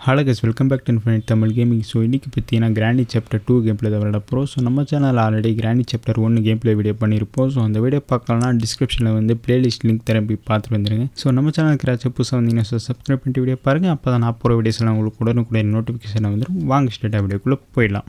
Hello guys, welcome back to infinite Tamil gaming. So இன்றைக்கி பார்த்தீங்கன்னா Kranti chapter 2 game play தான் விளையாட போகிறோம். ஸோ நம்ம channel already granny chapter 1 game play video பண்ணியிருப்போம். ஸோ அந்த வீடியோ பார்க்கலன்னா டிஸ்கிரிப்ஷனில் வந்து பிளேலிஸ்ட் லிங்க் திரும்பி பார்த்துட்டு வந்துருங்க. ஸோ நம்ம சேனலுக்கு ஏதாச்சும் புதுசாக வந்தீங்கன்னா சப்ஸ்கிரைப் பண்ணிட்டு வீடியோ பாருங்கள். அப்போ தான் நான் போகிற வீடியோஸ் எல்லாம் உங்களுக்கு உடனுக்குடைய நோட்டிஃபிகேஷன் வந்துடும். வாங்க ஸ்டேட்டாக வீடியோக்குள்ளே போயிடலாம்.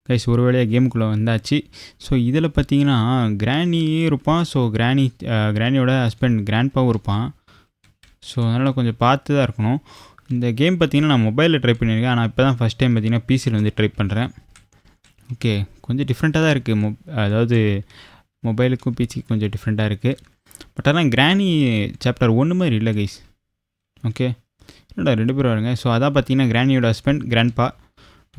கைஸ், ஒரு வேளையாக கேமுக்குள்ளே வந்தாச்சு. ஸோ இதில் பார்த்தீங்கன்னா கிராணியே இருப்பான். ஸோ கிராணியோட ஹஸ்பண்ட் கிராண்ட்பாவும் இருப்பான். ஸோ அதனால் கொஞ்சம் பார்த்து தான் இருக்கணும். இந்த கேம் பார்த்தீங்கன்னா நான் மொபைலில் ட்ரை பண்ணியிருக்கேன். ஆனால் இப்போ தான் ஃபஸ்ட் டைம் பார்த்தீங்கன்னா பிசியில் வந்து ட்ரை பண்ணுறேன். ஓகே, கொஞ்சம் டிஃப்ரெண்ட்டாக தான் இருக்குது. அதாவது மொபைலுக்கும் பிசிக்கும் கொஞ்சம் டிஃப்ரெண்ட்டாக இருக்குது. பட் ஆனால் கிராணி சாப்டர் 1 மாதிரி இல்லை கைஸ். ஓகே, என்னடா 2 பேர் வருங்க. ஸோ அதான் பார்த்தீங்கன்னா கிராணியோட ஹஸ்பண்ட் கிராண்ட்பா.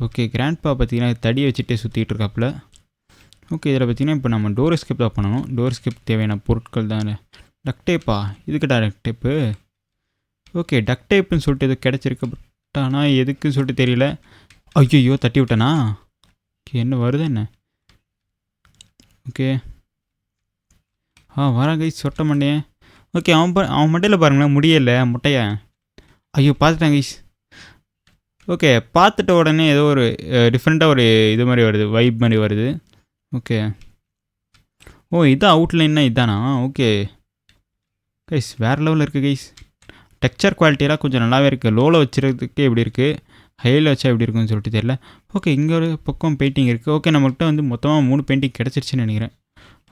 ஓகே, கிராண்ட்பா பார்த்தீங்கன்னா தடியை வச்சுட்டே சுற்றிட்டு இருக்காப்புல. ஓகே, இதில் பார்த்தீங்கன்னா இப்போ நம்ம டோர் எஸ்கேப் தான் பண்ணணும். டோர் எஸ்கேப் தேவையான பொருட்கள் தான். டக் டேப்பா? இதுக்கிட்ட டக் டேப்பு. ஓகே, டக் டேப்புன்னு சொல்லிட்டு எது கிடச்சிருக்கு. பட் ஆனால் எதுக்குன்னு சொல்லிட்டு தெரியல. ஐயோ, தட்டி விட்டேனா? ஓகே, என்ன வருது என்ன? ஓகே, வரேன் கைஸ், சொட்ட மண்டையன். ஓகே, அவன் மண்டையில் பாருங்களேன், முடியலை முட்டையா. ஐயோ, பார்த்துட்டேன் கைஸ். ஓகே, பார்த்துட்ட உடனே ஏதோ ஒரு டிஃப்ரெண்ட்டாக ஒரு இது மாதிரி வருது, வைப் மாதிரி வருது. ஓகே, இதான் அவுட்லைன்னா இதானா? ஓகே கைஸ், வேறு லெவலில் இருக்குது கைஸ். டெக்ஸ்சர் குவாலிட்டியெல்லாம் கொஞ்சம் நல்லாவே இருக்குது. லோவில் வச்சுருக்கிறதுக்கு எப்படி இருக்குது, ஹையில் வச்சா எப்படி இருக்குன்னு சொல்லிட்டு தெரியல. ஓகே, இங்கே ஒரு பக்கம் பெயிண்டிங் இருக்குது. ஓகே, நம்மகிட்ட வந்து மொத்தமாக 3 பெயிண்டிங் கிடச்சிருச்சுன்னு நினைக்கிறேன்.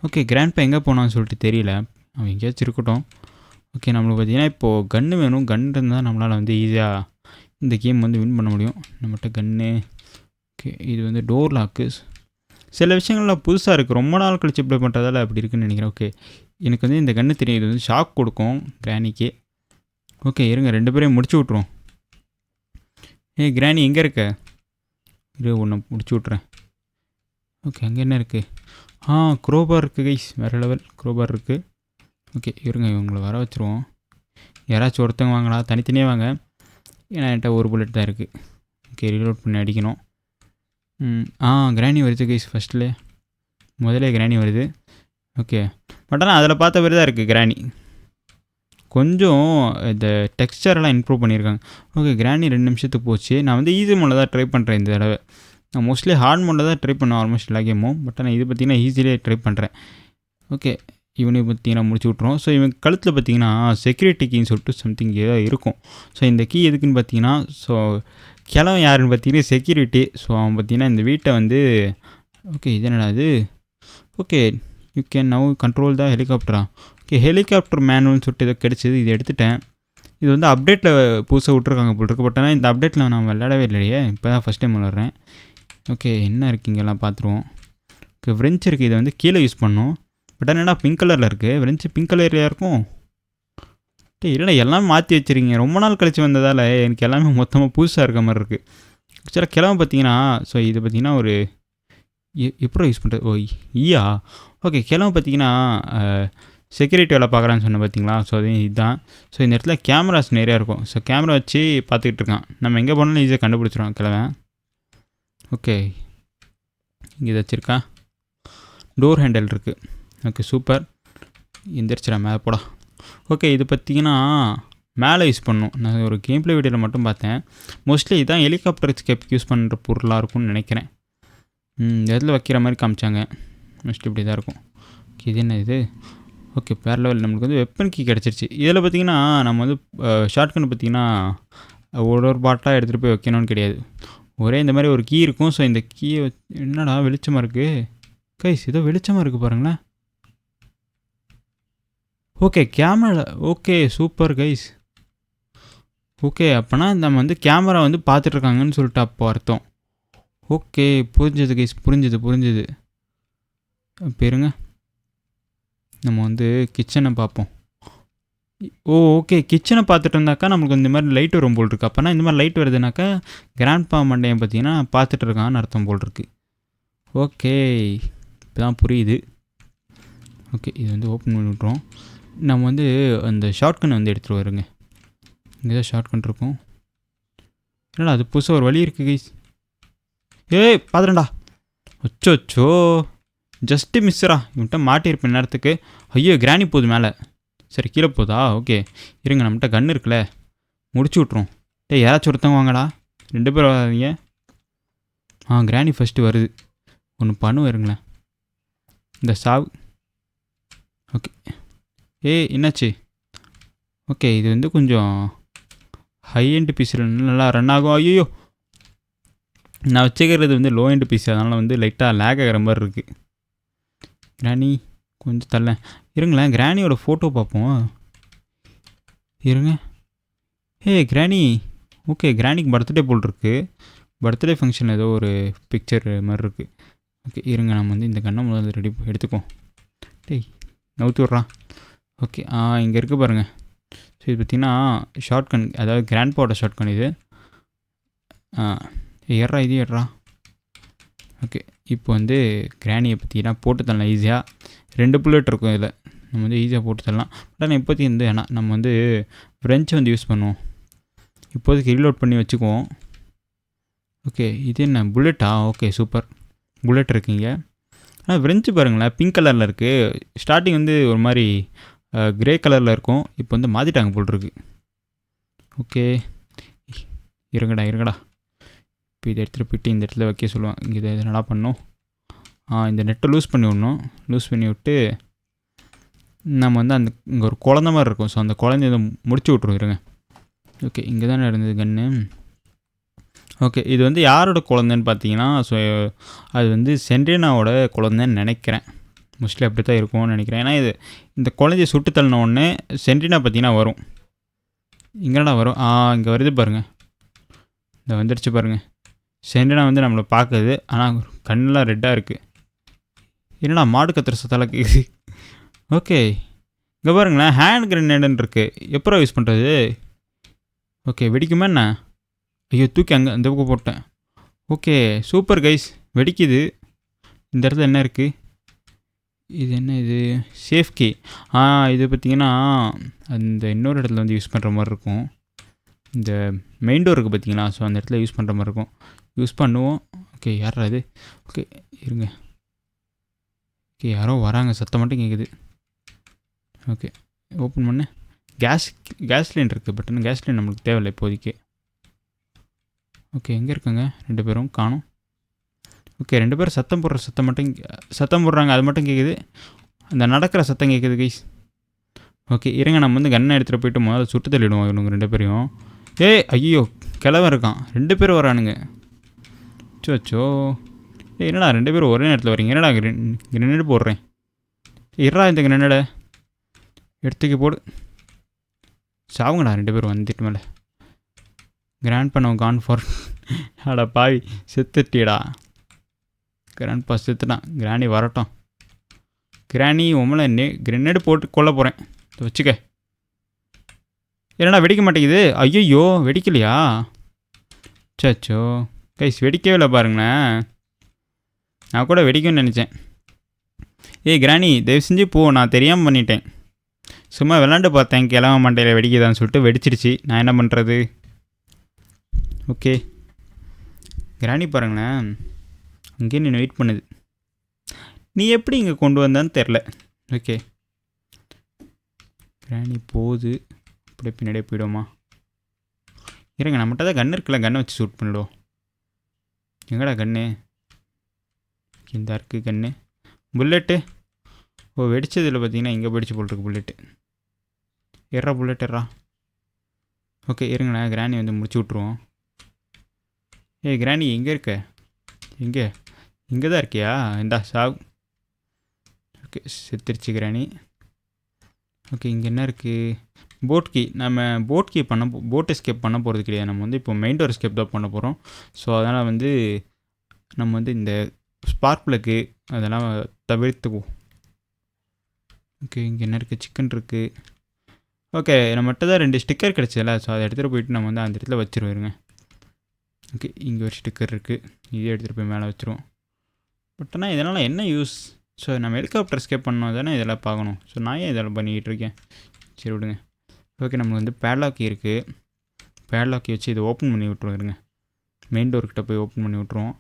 ஓகே, கிராண்ட்பா எங்கே போனான்னு சொல்லிட்டு தெரியல. அவன் எங்கேயாச்சும் இருக்கட்டும். ஓகே, நம்மளுக்கு பார்த்தீங்கன்னா இப்போது கன்று வேணும். கன் இருந்தால் நம்மளால் வந்து ஈஸியாக இந்த கேம் வந்து வின் பண்ண முடியும். நம்மகிட்ட கன்று. ஓகே, இது வந்து டோர் லாக்கு. சில விஷயங்கள்லாம் புதுசாக இருக்குது. ரொம்ப நாள் கழிச்சு ப்ளே பண்ணுறதால அப்படி இருக்குன்னு நினைக்கிறேன். ஓகே, எனக்கு வந்து இந்த கன்று தெரியும். இது வந்து ஷாக் கொடுக்கும் கிராணிக்கு. ஓகே, இருங்க, 2 பேரையும் முடிச்சு விட்ருவோம். கிராணி எங்கே இருக்க? ஒன்று முடிச்சு விட்றேன். ஓகே, அங்கே என்ன இருக்குது? க்ரோபார் இருக்குது கைஸ், வேறு லெவல் க்ரோபார் இருக்குது. ஓகே, இருங்க, இவங்களை வர வச்சுருவோம். யாராச்சும் ஒருத்தவங்க வாங்களா? தனித்தனியாக வாங்க. ஏன்னா என்கிட்ட ஒரு புல்லட் தான் இருக்குது. ஓகே, ரீலோட் பண்ணி அடிக்கணும். கிராணி வருது கைஸ். முதலே கிராணி வருது. ஓகே, பட் ஆனால் அதில் பார்த்த மாதிரி தான் இருக்குது கிராணி. கொஞ்சம் இந்த டெக்ஸ்சரெல்லாம் இம்ப்ரூவ் பண்ணியிருக்காங்க. ஓகே, கிராணி 2 நிமிஷத்துக்கு போச்சு. நான் வந்து ஈஸி மோடில் தான் ட்ரை பண்ணுறேன் இந்த தடவை. நான் மோஸ்ட்லி ஹார்ட் மோடில் தான் ட்ரை பண்ணேன் ஆல்மோஸ்ட் எல்லா கேமும். பட் ஆனால் இது பார்த்திங்கன்னா ஈஸியிலே ட்ரை பண்ணுறேன். ஓகே, இவனையும் பார்த்தீங்கன்னா முடிச்சு விட்ருவோம். ஸோ இவன் கழுத்தில் பார்த்தீங்கன்னா செக்யூரிட்டி கீன்னு சொல்லிட்டு சம்திங் ஏதோ இருக்கும். ஸோ இந்த கீ எதுக்குன்னு பார்த்தீங்கன்னா, ஸோ கிழவன் யாருன்னு பார்த்தீங்கன்னா செக்யூரிட்டி. ஸோ அவன் பார்த்தீங்கன்னா இந்த வீட்டை வந்து, ஓகே இது என்னடா இது? Okay, you can now control the ஹெலிகாப்டரா? ஓகே, ஹெலிகாப்டர் மேனுவல்னு சொல்லிட்டு இதை கிடச்சிது. இது எடுத்துட்டேன். இது வந்து அப்டேட்டில் புதுசாக விட்ருக்காங்க போல் இருக்கு. பட் ஆனால் இந்த அப்டேட்டில் நான் விளையாடவே இல்லையே. இப்போ தான் ஃபஸ்ட் டைம் விளாட்றேன். ஓகே, என்ன இருக்குங்கெல்லாம் பார்த்துருவோம். ஓகே, ஃப்ரெஞ்ச் இருக்குது. இதை வந்து கீழே யூஸ் பண்ணோம். பட் என்னடா பிங்க் கலரில் இருக்குது. ஃப்ரெஞ்சு பிங்க் கலர்லையாக இருக்கும். இல்லைடா, எல்லாமே மாற்றி வச்சுருக்கீங்க. ரொம்ப நாள் கழிச்சு வந்ததால் எனக்கு எல்லாமே மொத்தமாக புதுசாக இருக்க மாதிரி இருக்குது. ஆக்சுவலாக கிழமை பார்த்தீங்கன்னா, ஸோ இது பார்த்தீங்கன்னா ஒரு எப்படி யூஸ் பண்ணுறது? ஈயா. ஓகே, கிழமை பார்த்தீங்கன்னா செக்யூரிட்டி வேலை பார்க்குறான்னு சொன்னேன் பார்த்தீங்களா? ஸோ அது இதுதான். ஸோ இந்த இடத்துல கேமராஸ் நிறையா இருக்கும். ஸோ கேமரா வச்சு பார்த்துக்கிட்டு இருக்கான். நம்ம எங்கே போனாலும் ஈஸியாக கண்டுபிடிச்சிடுவோம் கிழமை. ஓகே, இங்கே இதை வச்சுருக்கா. டோர் ஹேண்டில் இருக்குது. Okay, super. எந்திரிச்சிடா, மேலே போடா. ஓகே, இது பார்த்திங்கன்னா மேலே யூஸ் பண்ணணும். நான் ஒரு கேம் பிளே வீடியோவில் மட்டும் பார்த்தேன். மோஸ்ட்லி இதுதான் ஹெலிகாப்டர் எஸ்கேப் யூஸ் பண்ணுற பொருளாக இருக்கும்னு நினைக்கிறேன். இடத்துல வைக்கிற மாதிரி காமிச்சாங்க. மோஸ்ட்லி இப்படி தான் இருக்கும். ஓகே, இது என்ன இது? ஓகே, வேறு லெவல். நம்மளுக்கு வந்து வெப்பன் கீ கிடச்சிருச்சு. இதில் பார்த்திங்கன்னா நம்ம வந்து ஷார்ட்கன் பார்த்திங்கன்னா ஒரு பாட்டாக எடுத்துகிட்டு போய் வைக்கணும்னு கிடையாது. ஒரே இந்த மாதிரி ஒரு கீ இருக்கும். ஸோ இந்த கீயை என்னடா வெளிச்சமாக இருக்குது கைஸ்? ஏதோ வெளிச்சமாக இருக்குது பாருங்களேன். Okay, camera. Okay, super guys. Okay, அப்போனா நம்ம வந்து கேமரா வந்து பார்த்துட்ருக்காங்கன்னு சொல்லிட்டு அப்போ அர்த்தம். ஓகே, புரிஞ்சது கைஸ், புரிஞ்சுது. இருங்க, நம்ம வந்து கிச்சனை பார்ப்போம். ஓகே, கிச்சனை பார்த்துட்டு இருந்தாக்கா நம்மளுக்கு இந்த மாதிரி லைட் வரும் போல் இருக்குது. அப்போனா இந்த மாதிரி லைட் வருதுனாக்கா கிராண்ட்பா மண்டையை பார்த்தீங்கன்னா பார்த்துட்டு இருக்கான்னு அர்த்தம் போல் இருக்குது. ஓகே, இப்போ தான் புரியுது. ஓகே, இது வந்து ஓப்பன் பண்ணி விட்ருவோம். நம்ம வந்து அந்த ஷார்ட்கன் வந்து எடுத்துகிட்டு வருங்க. இங்கே தான் ஷார்ட்கன் இருக்கும். என்னடா அது புதுசாக ஒரு வழி இருக்குது கைஸ். ஏய் பார்த்துடா. அச்சோ ஜஸ்ட்டு மிஸ்ஸரா. இவன்கிட்ட மாட்டியிருப்பேன் நேரத்துக்கு. ஐயோ கிராணி போகுது மேலே. சரி கீழே போதா? ஓகே இருங்க, நம்மகிட்ட கன் இருக்குல்ல, முடிச்சு விட்ருவோம். டேய் யாராச்சும் ஒருத்தவங்க வாங்கடா, 2 பேர் வராதீங்க. கிராணி ஃபஸ்ட்டு வருது. ஒன்று பண்ணுவோம் இருங்களேன். இந்த சாவு. ஓகே என்னாச்சு? ஓகே இது வந்து கொஞ்சம் ஹை எண்ட் பீஸில் நல்லா ரன் ஆகும். ஐயோ நான் வச்சுக்கிறது வந்து லோ எண்ட் பீஸ், அதனால் வந்து லைட்டாக லேக் ஆகிற மாதிரி இருக்குது. கிராணி கொஞ்சம் தள்ள இருங்களேன், கிராணியோட ஃபோட்டோ பார்ப்போம் இருங்க. கிராணி. ஓகே கிராணிக்கு பர்த்டே போல் இருக்குது. பர்த்டே ஃபங்க்ஷன் ஏதோ ஒரு பிக்சர் மாதிரி இருக்குது. ஓகே இருங்க, நம்ம வந்து இந்த கண்ணை முதல்ல ரெடி எடுத்துக்குவோம். டேய் நவுத்தி விட்றான். ஓகே இங்கே இருக்குது பாருங்கள். ஸோ இது பார்த்திங்கன்னா ஷார்ட் கன், அதாவது கிராண்ட் பாவோட ஷார்ட் கன் இது. ஏறா இது ஏறா. ஓகே இப்போ வந்து கிராணியை பற்றினா போட்டு தரலாம் ஈஸியாக. 2 புல்லட் இருக்கும் இதில், நம்ம வந்து ஈஸியாக போட்டு தரலாம். பட் ஆனால் இப்போதைக்கு வந்து ஏன்னா நம்ம வந்து ஃப்ரெஞ்சை வந்து யூஸ் பண்ணுவோம். இப்போதைக்கு ரீலோட் பண்ணி வச்சுக்குவோம். ஓகே இது என்ன புல்லட்டா? ஓகே சூப்பர், புல்லட் இருக்குங்க. ஆனால் ஃப்ரெஞ்சு பாருங்களேன், பிங்க் கலரில் இருக்குது. ஸ்டார்டிங் வந்து ஒரு மாதிரி க்ரே கலரில் இருக்கும், இப்போ வந்து மாற்றிட்டாங்க போல் இருக்கு. ஓகே இருங்கடா. இப்போ இதை எடுத்துகிட்டு போயிட்டு இந்த இடத்துல வைக்க சொல்லுவான். இங்கே இதை நல்லா பண்ணோம். இந்த நெட்டை லூஸ் பண்ணி விடணும். லூஸ் பண்ணி விட்டு நம்ம வந்து அந்த இங்கே ஒரு குழந்த மாதிரி இருக்கும். ஸோ அந்த குழந்தைய இதை முடிச்சு விட்ருவோம் இருங்க. ஓகே இங்கே தானே இருந்தது கன்று. ஓகே இது வந்து யாரோட குழந்தைன்னு பார்த்தீங்கன்னா, ஸோ அது வந்து சென்ட்ரினாவோட குழந்தைன்னு நினைக்கிறேன். மோஸ்ட்லி அப்படி தான் இருக்கும்னு நினைக்கிறேன். ஏன்னா இது இந்த குழந்தைய சுட்டு தள்ளின உடனே சென்ட்ரினா பார்த்தீங்கன்னா வரும். இங்கேடா வரும். இங்கே வருது பாருங்கள், இந்த வந்துடுச்சு பாருங்கள். சென்ட்ரினா வந்து நம்மளை பார்க்குது, ஆனால் கண்ணெலாம் ரெட்டாக இருக்குது. என்னடா மாடு கத்துற சத்தால கேட்குது. ஓகே இங்கே பாருங்களேன், ஹேண்ட் கிரனேடுன்னு இருக்குது. எப்போ யூஸ் பண்ணுறது? ஓகே வெடிக்குமா என்ன? ஐயோ தூக்கி அங்கே அந்த பக்கம் போட்டேன். ஓகே சூப்பர் கைஸ், வெடிக்குது. இந்த இடத்துல என்ன இருக்குது? இது என்ன இது? Safe key. இது பார்த்திங்கன்னா அந்த இன்னொரு இடத்துல வந்து யூஸ் பண்ணுற மாதிரி இருக்கும். இந்த மெயின் டோர் இருக்குது பார்த்தீங்களா, ஸோ அந்த இடத்துல யூஸ் பண்ணுற மாதிரி இருக்கும். யூஸ் பண்ணுவோம். ஓகே யாரா இது? ஓகே இருங்க. ஓகே யாரோ வராங்க, சத்தம் மட்டும் கேட்குது. ஓகே ஓப்பன் பண்ணு. கேஸ் லைன் இருக்குது, பட் ஆனால் கேஸ் லைன் நம்மளுக்கு தேவையில்லை இப்போதைக்கு. ஓகே எங்கே இருக்காங்க 2 பேரும்? காணும். ஓகே 2 பேரும் சத்தம் போடுறாங்க, அது மட்டும் கேட்குது. அந்த நடக்கிற சத்தம் கேட்குது கைஸ். ஓகே இருங்க, நம்ம வந்து கன்னை எடுத்துகிட்டு போயிட்டு முதல்ல சுட்டு தள்ளிவிடுவோம் இவனுங்க 2 பேரையும். ஐயோ கிழவன் இருக்கான், 2 பேர் வரானுங்க. சோச்சோ என்னடா 2 பேரும் ஒரே நேரத்தில் வரீங்க? என்னடா கிரனேடு போடுறேன். இருடா இந்த கிரனேடை எடுத்துக்கி போடு. சாவுங்கடா 2 பேரும் வந்துட்டு மேலே. கிராண்ட் பண்ணவன் கான் ஃபார். அடா பாவி செத்துட்டியடா. கிராண்ட் பா செத்துட்டான். கிராணி வரட்டும். கிராணி உமலை கிரனேடு போட்டு கொல்ல போகிறேன், வச்சுக்க. என்னடா வெடிக்க மாட்டேங்குது? ஐயோ வெடிக்கலையா? சச்சோ கைஸ் வெடிக்கவே இல்லை பாருங்களேன். நான் கூட வெடிக்கும்னு நினச்சேன். கிராணி தயவு செஞ்சு போ, நான் தெரியாமல் பண்ணிட்டேன். சும்மா விளாண்டு பார்த்தேன், கிளம்ப மண்டையில் வெடிக்குதான்னு சொல்லிட்டு வெடிச்சிடுச்சு. நான் என்ன பண்ணுறது? ஓகே கிராணி பாருங்களேன், அங்கேயே நீ வெயிட் பண்ணுது. நீ எப்படி இங்கே கொண்டு வந்தான்னு தெரில. ஓகே கிராணி போகுது, அப்படியே பின்னாடியே போயிடுவோமா? இருங்க நம்மகிட்ட தான் கன்று இருக்குல்ல, கன்னை வச்சு ஷூட் பண்ணிவிடுவோம். எங்கடா கன்று? இந்த இருக்குது கன்று. புல்லெட்டு வெடிச்சதில் பார்த்தீங்கன்னா இங்கே வெடிச்சு போட்டிருக்கு புல்லெட்டு. எறா புல்லெட் எறா. ஓகே இருங்கண்ணா, கிராணி வந்து முடிச்சு விட்ருவோம். கிராணி எங்கே இருக்க? இங்கே தான் இருக்கியா? இந்தா சாவு. ஓகே செத்துருச்சு கிராணி. ஓகே இங்கே என்ன இருக்குது? Boat key. நம்ம போட் எஸ்கேப் பண்ண போகிறது கிடையாது. நம்ம வந்து இப்போ மெயின் டோர் எஸ்கேப் தான் பண்ண போகிறோம். ஸோ அதனால் வந்து நம்ம வந்து இந்த ஸ்பார்க் ப்ளக்கு அதெல்லாம் தவிர்த்துக்குவோம். ஓகே இங்கே என்ன இருக்குது? சிக்கன் இருக்குது. ஓகே நம்மகிட்ட தான் 2 ஸ்டிக்கர் கிடச்சதில்ல, ஸோ அதை எடுத்துகிட்டு போயிட்டு நம்ம வந்து அந்த இடத்துல வச்சுருவோங்க. ஓகே இங்கே ஒரு ஸ்டிக்கர் இருக்குது, இதே எடுத்துகிட்டு போய் மேலே வச்சுருவோம். பட் ஆனால் இதனால் என்ன யூஸ்? ஸோ நம்ம ஹெலிகாப்டர் எஸ்கேப் பண்ணோம் தானே இதெல்லாம் பார்க்கணும். ஸோ நான் ஏன் இதெல்லாம் பண்ணிக்கிட்டு இருக்கேன்? சரி விடுங்க. ஓகே நம்மளுக்கு வந்து பேட்லாக்கி இருக்குது. பேட்லாக்கி வச்சு இதை ஓப்பன் பண்ணி விட்ருவோம். இருங்க மெயின் டோர்கிட்ட போய் ஓப்பன் பண்ணி விட்ருவோம்.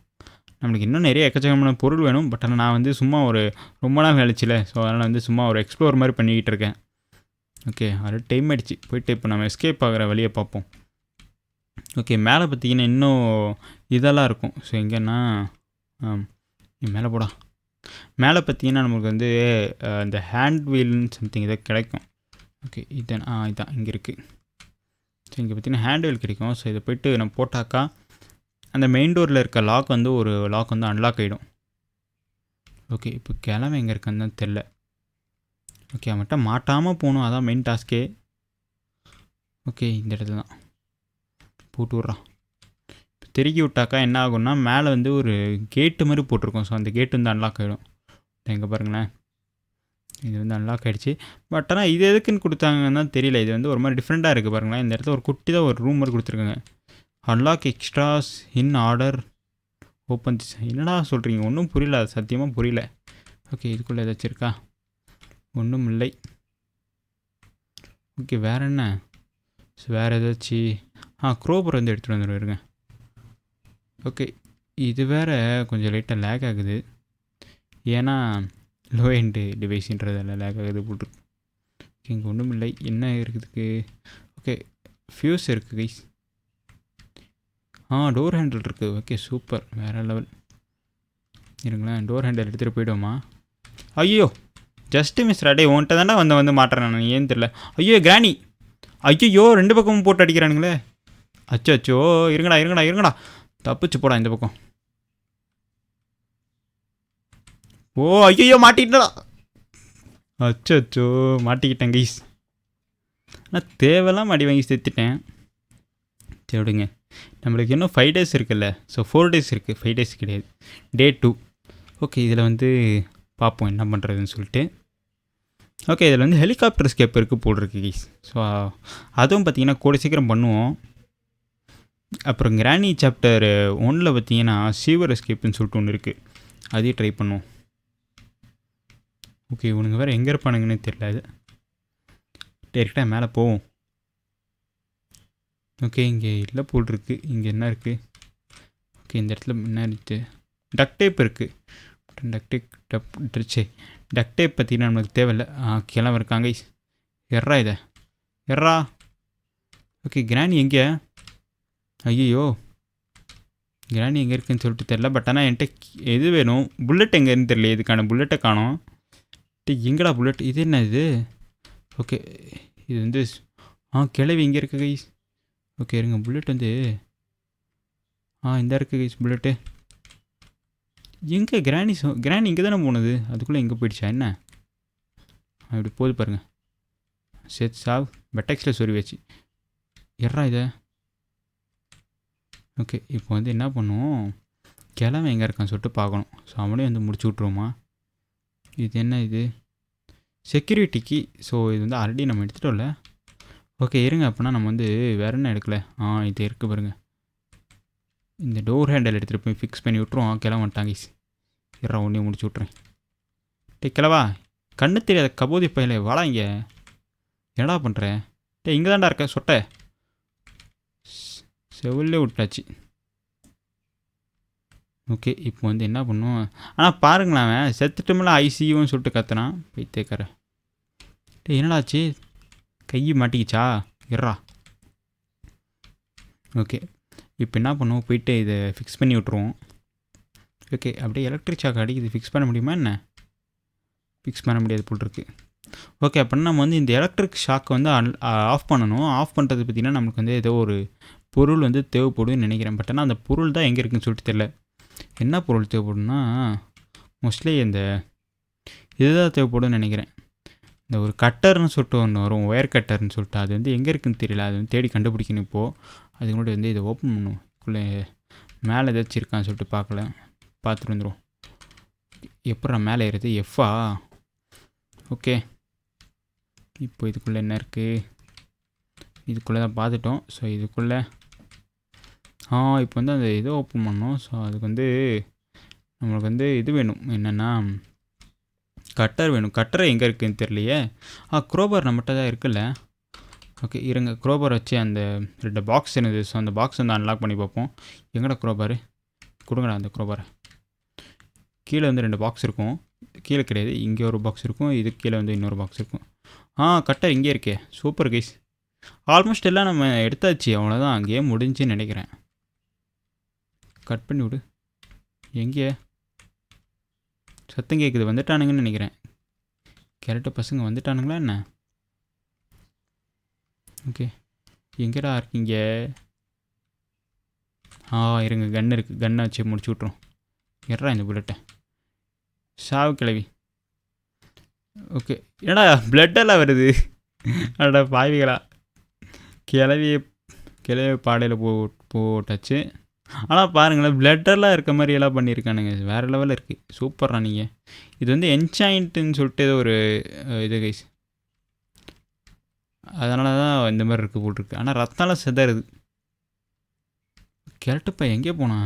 நம்மளுக்கு இன்னும் நிறைய எக்கச்சக்கமான பொருள் வேணும். பட் ஆனால் நான் வந்து சும்மா ஒரு ரொம்ப நாள் கழிச்சில, ஸோ அதனால் வந்து சும்மா ஒரு எக்ஸ்ப்ளோர் மாதிரி பண்ணிக்கிட்டு இருக்கேன். ஓகே, அது டைம் ஆகிடுச்சு. போயிட்டு இப்போ நம்ம எஸ்கேப் ஆகிற வழியை பார்ப்போம். ஓகே, மேலே பார்த்தீங்கன்னா இன்னும் இதெல்லாம் இருக்கும். ஸோ எங்கன்னா மேலே போடா. மேலே பார்த்தீங்கன்னா நமக்கு வந்து இந்த ஹேண்ட் வீல்னு சம்திங் இதை கிடைக்கும். ஓகே, இதான் இதான் இங்கே இருக்குது. ஸோ இங்கே பார்த்தீங்கன்னா ஹேண்ட் வீல் கிடைக்கும். ஸோ இதை போய்ட்டு நம்ம போட்டாக்கா அந்த மெயின் டோரில் இருக்க லாக் வந்து ஒரு லாக் வந்து அன்லாக் ஆகிடும். ஓகே, இப்போ கிழமை எங்கே இருக்குன்னு தான் தெரில. ஓகே, அவன்கிட்ட மாட்டாமல் போகணும், அதான் மெயின் டாஸ்க்கே. ஓகே, இந்த இடத்துல தான் போட்டு விட்றான். இப்போ திருக்கி விட்டாக்கா என்ன ஆகும்னா மேலே வந்து ஒரு கேட்டு மாதிரி போட்டிருக்கோம். ஸோ அந்த கேட்டு வந்து அன்லாக் ஆகிடும். எங்கே பாருங்களேன், இது வந்து அன்லாக் ஆகிடுச்சு. பட் ஆனால் இது எதுக்குன்னு கொடுத்தாங்கன்னு தான் தெரியல. இது வந்து ஒரு மாதிரி டிஃப்ரெண்ட்டாக இருக்குது பாருங்களேன். இந்த இடத்துல ஒரு குட்டி தான் ஒரு ரூம் மாதிரி கொடுத்துருக்காங்க. Unlock extras in order open. என்னடா சொல்கிறீங்க? ஒன்றும் புரியல, அது சத்தியமாக புரியல. ஓகே, இதுக்குள்ளே ஏதாச்சும் இருக்கா? ஒன்றும் இல்லை. ஓகே, வேறு என்ன? ஸோ வேறு ஏதாச்சும் க்ரோபர் வந்து எடுத்துகிட்டு வந்துடுவாருங்க. ஓகே, இது வேறு கொஞ்சம் லைட்டாக லேக் ஆகுது. ஏன்னா லோ எண்டு டிவைஸுன்றதில் லேக் ஆகுது போட்டு. ஓகே, இங்கே ஒன்றும் இல்லை. என்ன இருக்குதுக்கு? ஓகே, ஃபியூஸ் இருக்குது கைஸ். டோர் ஹேண்டில் இருக்குது. ஓகே, சூப்பர், வேறு லெவல். இருங்களேன், டோர் ஹேண்டில் எடுத்துகிட்டு போய்டுவோமா? ஐயோ, ஜஸ்ட்டு மிஸ் ராடே, உன்கிட்ட தானே வந்து மாட்டுறேன் நான், ஏன்னு தெரில. ஐயோ கிராணி, ஐயோ 2 பக்கமும் போட்டு அடிக்கிறானுங்களே. அச்சோ, இருங்கடா தப்பிச்சு போடா இந்த பக்கம். ஓ ஐயோ, மாட்டிக்கிட்டா. அச்சோ, மாட்டிக்கிட்டேன் கைஸ். நான் தேவையெல்லாம் அடி வாங்கி சேர்த்துட்டேன். விடுங்க, நம்மளுக்கு இன்னும் 5 days இருக்குல்ல. ஸோ 4 days இருக்குது, 5 days கிடையாது, Day 2. ஓகே, இதில் வந்து பார்ப்போம் என்ன பண்ணுறதுன்னு சொல்லிட்டு. ஓகே, இதில் வந்து ஹெலிகாப்டர் ஸ்கேப் இருக்குது போட்டிருக்கு கைஸ். ஸோ அதுவும் பார்த்திங்கன்னா கூட சீக்கிரம் பண்ணுவோம். அப்புறம் கிராணி சாப்டர் 1 பார்த்திங்கன்னா சீவர் எஸ்கேப்னு சொல்லிட்டு ஒன்று இருக்குது, அதையும் ட்ரை பண்ணுவோம். ஓகே, இவனுங்க வேறு எங்கே இருப்பானுங்கன்னு தெரியல. அது டேரெக்டாக மேலே போவோம். ஓகே, இங்கே இல்லை போல் இருக்குது. இங்கே என்ன இருக்குது? ஓகே, இந்த இடத்துல என்ன இருக்குது? டக் டேப் இருக்குது. டக் டேப் பார்த்தீங்கன்னா நம்மளுக்கு தேவையில்லை. கிளம்ப இருக்காங்க. எர்ரா இதை எர்ரா. ஓகே, கிராணி எங்கே? ஐயோ, கிராணி எங்கே இருக்குன்னு சொல்லிட்டு தெரில. பட் ஆனால் என்கிட்ட எது வேணும்? புல்லட் எங்கேன்னு தெரியல. இதுக்கான புல்லட்டை காணோம். எங்கடா புல்லட்? இது என்ன இது? ஓகே, இது வந்து கிளவி இங்கே இருக்குது கைஸ். ஓகே, இருங்க, புல்லட் வந்து இந்த இருக்குது கைஸ் புல்லட்டு. எங்கே கிராணி இங்கே தானே போனது, அதுக்குள்ளே எங்கே போயிடுச்சா என்ன? இப்படி போது பாருங்கள். செட் சாவ் பெட்டெக்ஸில் சொறி வச்சு எர்ரா இதை. ஓகே, இப்போ வந்து என்ன பண்ணுவோம், கிழமை எங்கே இருக்கான்னு சொல்லிட்டு பார்க்கணும். ஸோ அவனே வந்து முடிச்சு விட்ருவோமா? இது என்ன இது? செக்யூரிட்டிக்கு. ஸோ இது வந்து ஆல்ரெடி நம்ம எடுத்துட்டோம்ல. ஓகே, இருங்க, அப்படின்னா நம்ம வந்து வேறு என்ன எடுக்கல. இது இருக்குது பாருங்கள். இந்த டோர் ஹேண்டில் எடுத்துகிட்டு போய் ஃபிக்ஸ் பண்ணி விட்ருவோம். கிளம்ப வந்துட்டாங்க. இறா ஒன்றே முடிச்சு விட்றேன். கிளவா, கண்ணு தெரியாத கபோதி பையல, வாடா இங்கே. என்னடா பண்ணுறேன்? இங்கே தான்டா இருக்க சொட்டை. செவிலே விட்டாச்சு. ஓகே, இப்போ வந்து என்ன பண்ணுவோம்? ஆனால் பாருங்களேன், அவன் செத்துட்டுமெல்லாம் ஐசியூன்னு சொல்லிட்டு கத்துனான். போய் தேக்கிற. என்னடாச்சு? கை மாட்டிக்கிச்சா? இறா. ஓகே, இப்போ என்ன பண்ணுவோம்? போயிட்டு இதை ஃபிக்ஸ் பண்ணி விட்ருவோம். ஓகே, அப்படியே எலக்ட்ரிக் ஷாக் அடிக்குது. ஃபிக்ஸ் பண்ண முடியுமா என்ன? ஃபிக்ஸ் பண்ண முடியாது போல் இருக்குது. ஓகே, அப்படின்னா நம்ம வந்து இந்த எலக்ட்ரிக் ஷாக்கை வந்து ஆஃப் பண்ணணும். ஆஃப் பண்ணுறது பார்த்திங்கன்னா நம்மளுக்கு வந்து ஏதோ ஒரு பொருள் வந்து தேவைப்படும்னு நினைக்கிறேன். பட் ஆனால் அந்த பொருள் தான் எங்கே இருக்குதுன்னு சொல்லிட்டு தெரியல. என்ன பொருள் தேவைப்படும்னா மோஸ்ட்லி இந்த இதுதான் தேவைப்படும்னு நினைக்கிறேன். இந்த ஒரு கட்டர்னு சொல்லிட்டு ஒன்று வரும், ஒயர் கட்டர்னு சொல்லிட்டு. அது வந்து எங்கே இருக்குதுன்னு தெரியல. அது வந்து தேடி கண்டுபிடிக்கணும். இப்போது அதுக்கு முன்னாடி வந்து இதை ஓப்பன் பண்ணுவோம். இதுக்குள்ளே மேலே ஏதாச்சும் இருக்கான்னு சொல்லிட்டு பார்த்துட்டு வந்துடுவோம். எப்படா மேலே ஏறுது? எஃப்பா? ஓகே, இப்போ இதுக்குள்ளே என்ன இருக்குது? இதுக்குள்ளே தான் பார்த்துட்டோம். ஸோ இதுக்குள்ளே இப்போ வந்து அந்த இதை ஓப்பன் பண்ணோம். ஸோ அதுக்கு வந்து நம்மளுக்கு வந்து இது வேணும், என்னென்னா கட்டர் வேணும். கட்டர் எங்கே இருக்குதுன்னு தெரியலையே. க்ரோபார் நம்மகிட்ட தான் இருக்குல்ல. ஓகே, இருங்க, க்ரோபார் வச்சு அந்த 2 பாக்ஸ் இருந்தது. ஸோ அந்த பாக்ஸ் வந்து அன்லாக் பண்ணி பார்ப்போம். எங்கடா க்ரோபார்? கொடுங்கடா அந்த க்ரோபாரை. கீழே வந்து 2 பாக்ஸ் இருக்கும். கீழே கிடையாது, இங்கே ஒரு பாக்ஸ் இருக்கும். இது கீழே வந்து இன்னொரு பாக்ஸ் இருக்கும். கட்டர் இங்கே இருக்கே. Super guys. ஆல்மோஸ்ட் எல்லாம் நம்ம எடுத்தாச்சு. அவ்வளோதான், கேம் முடிஞ்சுன்னு நினைக்கிறேன். கட் பண்ணி விடு. எங்கே சத்தம் கேட்குது? வந்துட்டானுங்கன்னு நினைக்கிறேன். கேரட்டு பசங்க வந்துட்டானுங்களா என்ன? ஓகே, எங்கடா இருக்கீங்க? இருங்க, கன் இருக்குது. கன்னை வச்சு முடிச்சு விட்ருவோம். எட்றா இந்த புல்லட்டை. சாவு கிளவி. ஓகே, என்னடா பிளட்டெல்லாம் வருது? அடா பாவிகளா. கிளவி பாடையில் போட்டாச்சு. ஆனால் பாருங்களேன், பிளட்டெல்லாம் இருக்க மாதிரி எல்லாம் பண்ணியிருக்கானுங்க. வேறு லெவலில் இருக்குது. சூப்பர்ரா நீங்கள். இது வந்து என்சாயிண்ட்டுன்னு சொல்லிட்டு ஏதோ ஒரு இது கைஸ். அதனால தான் இந்த மாதிரி இருக்குது போட்டிருக்கு. ஆனால் ரத்தம்லாம் சிதறுது. கிழட்டுப்பா எங்கே போனா?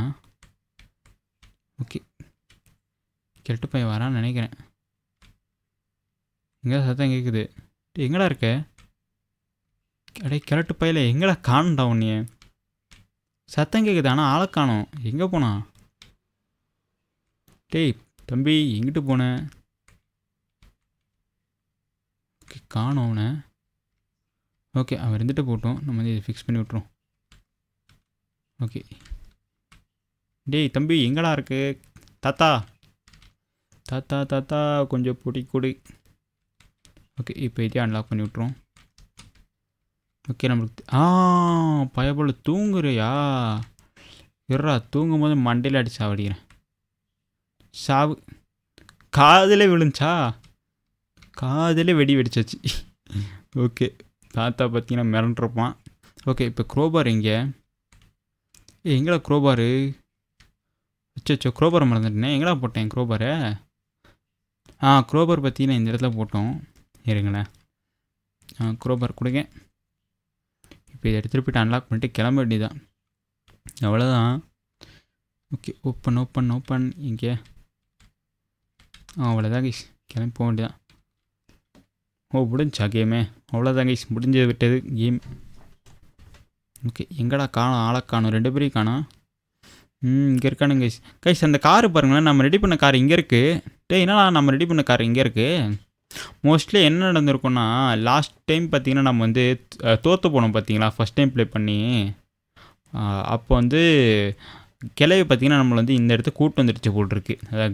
ஓகே, கிழட்டுப்பையன் வரான்னு நினைக்கிறேன். எங்கே சத்தம் கேட்குது? எங்கடா இருக்க? கிழட்டுப்பையில் எங்கடா காணும்டா உன்னைய? சத்தம் கேட்குது, ஆனால் ஆளை காணோம். எங்கே போனா? டேய் தம்பி, எங்கிட்டு போனேன்? ஓகே, காணோம் அவனை. ஓகே, அவன் இருந்துட்டு போட்டோம். நம்ம வந்து இதை ஃபிக்ஸ் பண்ணி விட்ருவோம். ஓகே, டேய் தம்பி எங்கடா இருக்கு? தாத்தா தாத்தா தாத்தா கொஞ்சம் பொடி கொடு. ஓகே, இப்போ இதே அன்லாக் பண்ணி விட்ருவோம். ஓகே, நம்மளுக்கு பயப்போல் தூங்குறியா? இருறா, தூங்கும் போது மண்டையில் அடிச்சு சாவடிக்கிறேன். சாவு. காதிலே விழுந்துச்சா? காதிலே வெடி வெடிச்சாச்சு. ஓகே, தாத்தா பார்த்தீங்கன்னா மிரண்டிருப்பான். ஓகே, இப்போ க்ரோபார் எங்கே? எங்கடா க்ரோபாரு? அச்சோ, க்ரோபாரை மறந்துட்டேனே. எங்கடா போட்டேன் க்ரோபாரை? க்ரோபார் பார்த்தீங்கன்னா இந்த இடத்துல போட்டோம். இருங்களேன், க்ரோபார் கொடுங்க. இப்போ இதை எடுத்துகிட்டு போய்ட்டு அன்லாக் பண்ணிட்டு கிளம்ப வேண்டியதான். அவ்வளோதான். ஓகே, ஓப்பன் இங்கே. அவ்வளோதான் கைஸ், கிளம்பி போக வேண்டியதான். முடிஞ்சா கேமே? அவ்வளோதான் கைஸ், முடிஞ்சு விட்டது கேம். ஓகே, எங்கடா காணும்? ஆளை காணும். 2 பேரையும் காணும். இங்கே இருக்கானுங்க கைஸ். கைஸ் அந்த காரு பாருங்களேன், நம்ம ரெடி பண்ண கார் இங்கே இருக்குது. என்னடா நம்ம ரெடி பண்ண கார் இங்கே இருக்குது? மோஸ்ட்லி என்ன நடந்திருக்குன்னா, லாஸ்ட் டைம் பார்த்திங்கன்னா நம்ம வந்து தோற்று போனோம் பார்த்தீங்களா, ஃபஸ்ட் டைம் ப்ளே பண்ணி. அப்போ வந்து கிளவி பார்த்திங்கன்னா நம்மளை வந்து இந்த இடத்துக்கு கூட்டு வந்துடுச்சு போட்டிருக்கு. அதாவது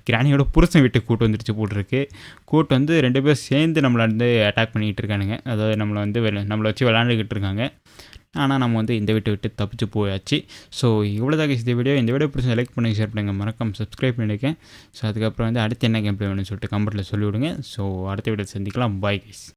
கிராணியோட புருஷன் வீட்டுக்கு கூட்டு வந்துடுச்சு போட்டிருக்கு. கூட்டு வந்து 2 பேர் சேர்ந்து நம்மளை வந்து அட்டாக் பண்ணிக்கிட்டு இருக்கானுங்க. அதாவது நம்மளை வச்சு விளாண்டுக்கிட்டு இருக்காங்க. ஆனால் நம்ம வந்து இந்த வீட்டை விட்டு தப்பிச்சு போயாச்சு. ஸோ இவ்வளோதான் இந்த வீடியோ பிடிச்சி லைக் பண்ணுங்கள், ஷேர் பண்ணுங்கள், மறக்காம சப்ஸ்கிரைப் பண்ணியிருக்கேன். ஸோ அதுக்கப்புறம் வந்து அடுத்து என்ன கேம் ப்ளே வேணும்னு சொல்லிட்டு கமெண்ட்டில் சொல்லிவிடுங்க. ஸோ அடுத்த வீடியோ சந்திக்கலாம். Bye guys.